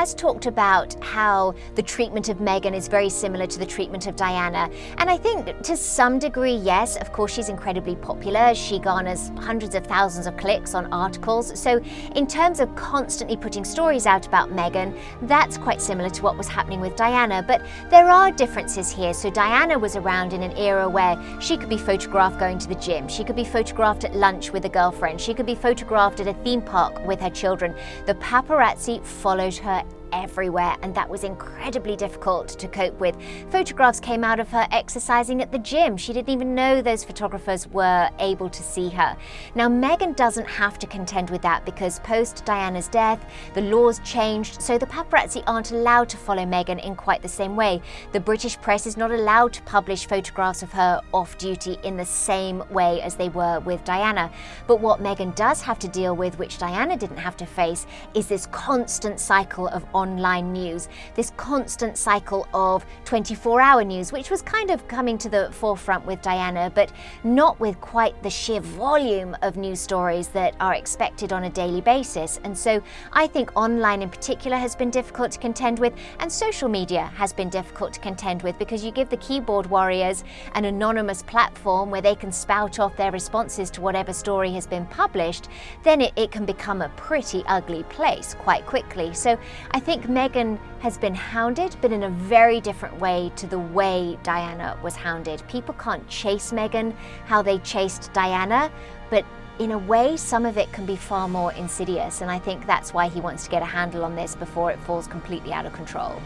has talked about how the treatment of Meghan is very similar to the treatment of Diana. And I think to some degree, yes, of course, she's incredibly popular. She garners hundreds of thousands of clicks on articles. So in terms of constantly putting stories out about Meghan, that's quite similar to what was happening with Diana. But there are differences here. So Diana was around in an era where she could be photographed going to the gym. She could be photographed at lunch with a girlfriend. She could be photographed at a theme park with her children. The paparazzi followed her everywhere, and that was incredibly difficult to cope with. Photographs came out of her exercising at the gym. She didn't even know those photographers were able to see her. Now, Meghan doesn't have to contend with that because post Diana's death, the laws changed, so the paparazzi aren't allowed to follow Meghan in quite the same way. The British press is not allowed to publish photographs of her off duty in the same way as they were with Diana. But what Meghan does have to deal with, which Diana didn't have to face, is this constant cycle of online news, this constant cycle of 24-hour news, which was kind of coming to the forefront with Diana, but not with quite the sheer volume of news stories that are expected on a daily basis. And so I think online in particular has been difficult to contend with, and social media has been difficult to contend with, because you give the keyboard warriors an anonymous platform where they can spout off their responses to whatever story has been published, then it can become a pretty ugly place quite quickly. So I think Meghan has been hounded, but in a very different way to the way Diana was hounded. People can't chase Meghan how they chased Diana, but in a way, some of it can be far more insidious, and I think that's why he wants to get a handle on this before it falls completely out of control.